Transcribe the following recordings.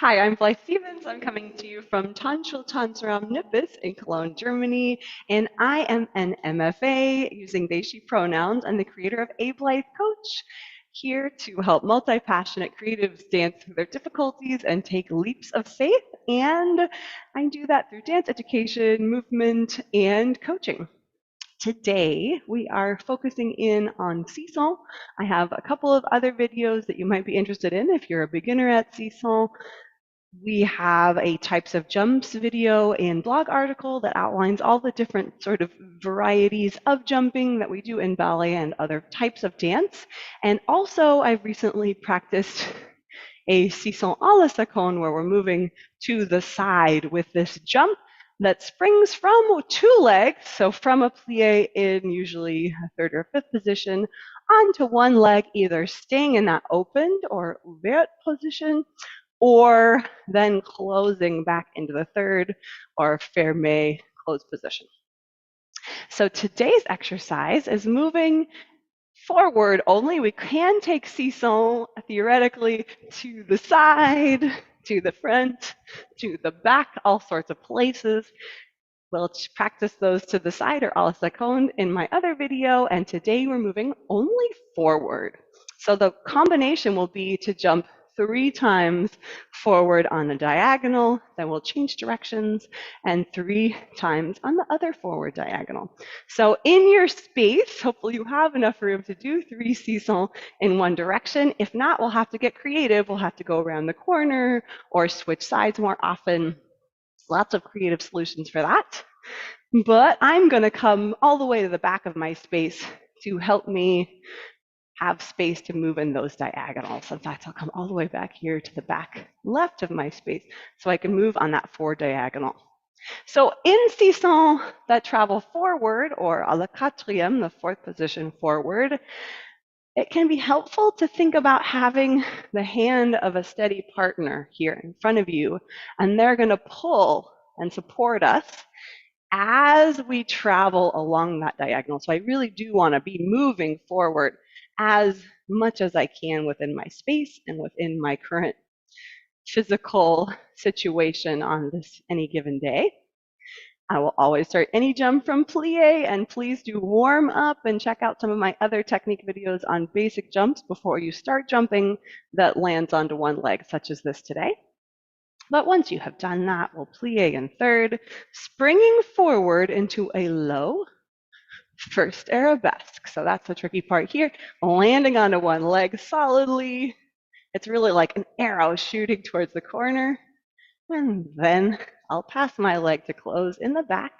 Hi, I'm Blythe Stevens. I'm coming to you from Tanzram Nippes in Cologne, Germany, and I am an MFA using they, she pronouns and the creator of A Blythe Coach, here to help multi-passionate creatives dance through their difficulties and take leaps of faith. And I do that through dance education, movement, and coaching. Today, we are focusing in on seesaw. I have a couple of other videos that you might be interested in if you're a beginner at seesaw. We have a types of jumps video and blog article that outlines all the different sort of varieties of jumping that we do in ballet and other types of dance. And also, I've recently practiced a seesaw à la seconde where we're moving to the side with this jump that springs from two legs, so from a plie in usually a third or fifth position, onto one leg, either staying in that opened or ouvert position, or then closing back into the third or fermé closed position. So today's exercise is moving forward only. We can take seesaw theoretically to the side, to the front, to the back, all sorts of places. We'll practice those to the side or à la seconde in my other video, and today we're moving only forward. So the combination will be to jump 3 times forward on the diagonal, then we'll change directions, and 3 times on the other forward diagonal. So in your space, hopefully you have enough room to do 3 seesaw in one direction. If not, we'll have to get creative. We'll have to go around the corner or switch sides more often. Lots of creative solutions for that. But I'm going to come all the way to the back of my space to help me have space to move in those diagonals. In fact, I'll come all the way back here to the back left of my space so I can move on that 4 diagonal. So in seesaw that travel forward, or à la quatrième, the 4th position forward, it can be helpful to think about having the hand of a steady partner here in front of you, and they're going to pull and support us as we travel along that diagonal. So I really do want to be moving forward as much as I can within my space and within my current physical situation on this any given day. I will always start any jump from plie, and please do warm up and check out some of my other technique videos on basic jumps before you start jumping that lands onto one leg, such as this today. But once you have done that, we'll plie in third, springing forward into a low first arabesque. So that's the tricky part here, landing onto one leg solidly. It's really like an arrow shooting towards the corner. And then I'll pass my leg to close in the back,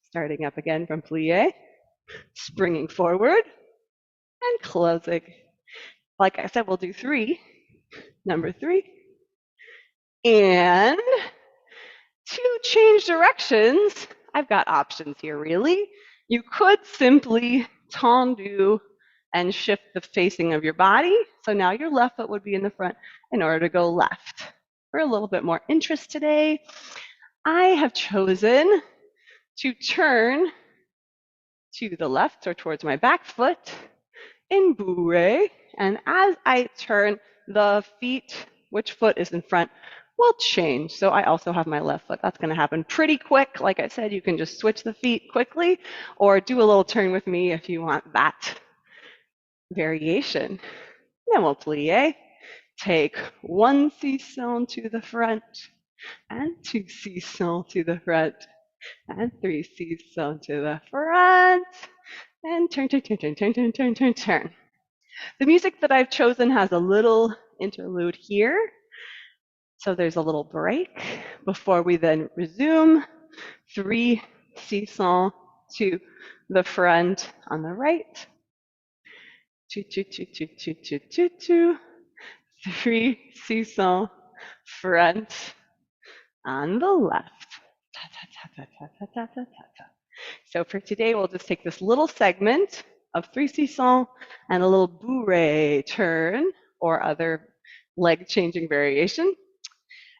starting up again from plie, springing forward, and closing. Like I said, we'll do 3. Number 3. And to change directions, I've got options here, really. You could simply tendu and shift the facing of your body. So now your left foot would be in the front in order to go left. For a little bit more interest today, I have chosen to turn to the left or towards my back foot in bourrée. And as I turn, the feet, which foot is in front, will change. So I also have my left foot. That's going to happen pretty quick. Like I said, you can just switch the feet quickly or do a little turn with me if you want that variation. Then we'll plie. Take 1 seesaw to the front, and 2 seesaw to the front, and 3 seesaw to the front, and turn, turn, turn, turn, turn, turn, turn, turn, turn. The music that I've chosen has a little interlude here. So there's a little break before we then resume. 3 seesaw to the front on the right. 2, 2, 2, 2, 2, 2, 2, 2. 3 seesaw front on the left. Ta, ta, ta, ta, ta, ta, ta, ta, ta. So for today, we'll just take this little segment of 3 seesaw and a little bourrée turn or other leg changing variation.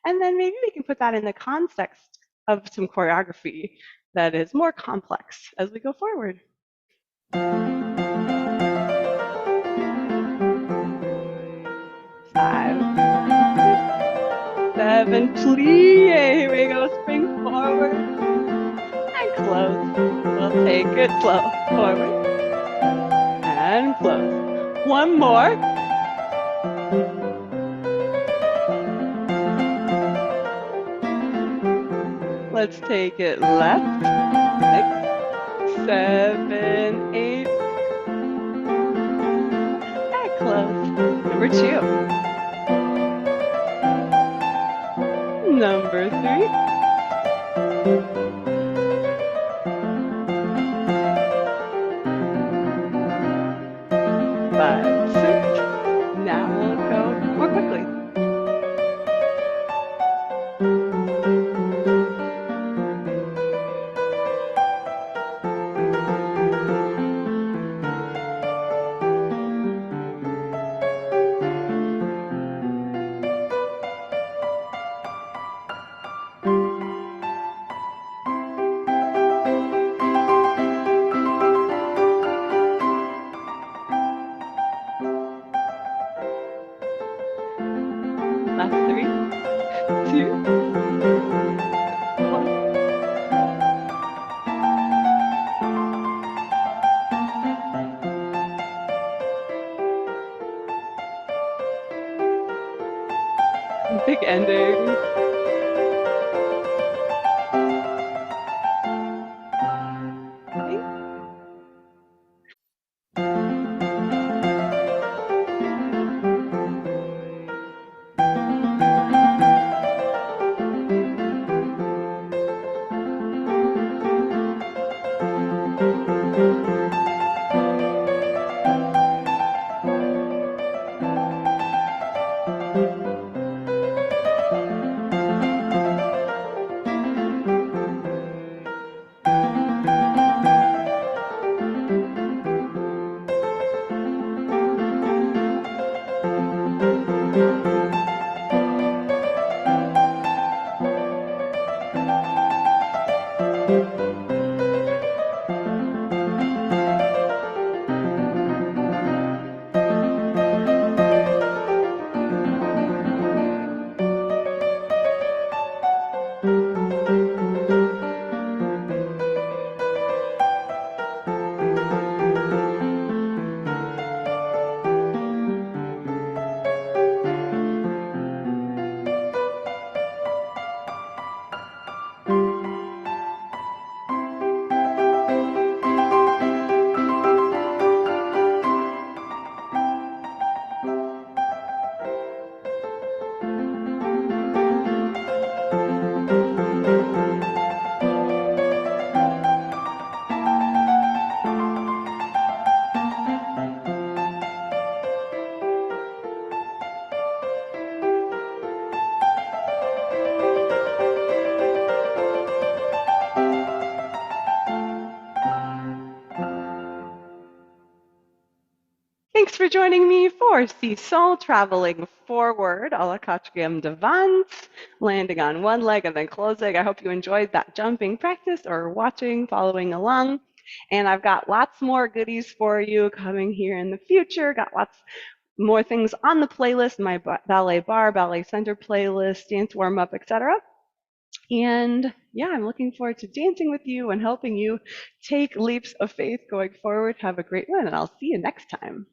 And then maybe we can put that in the context of some choreography that is more complex as we go forward. 5, 6, 7, 7, plie. Here we go. Spring forward and close. We'll take it slow. Forward and close. One more. Let's take it left. 6, 7, 8. And close. Number 2. Number 3. 5, 6. Now we'll go more quickly. Last 3, 2, 1. Big ending. Thanks for joining me for Seesaw, traveling forward a la quatrième d'avance, landing on one leg and then closing. I hope you enjoyed that jumping practice or watching, following along. And I've got lots more goodies for you coming here in the future. Got lots more things on the playlist, my ballet bar, ballet center playlist, dance warm up, etc. And yeah, I'm looking forward to dancing with you and helping you take leaps of faith going forward. Have a great one, and I'll see you next time.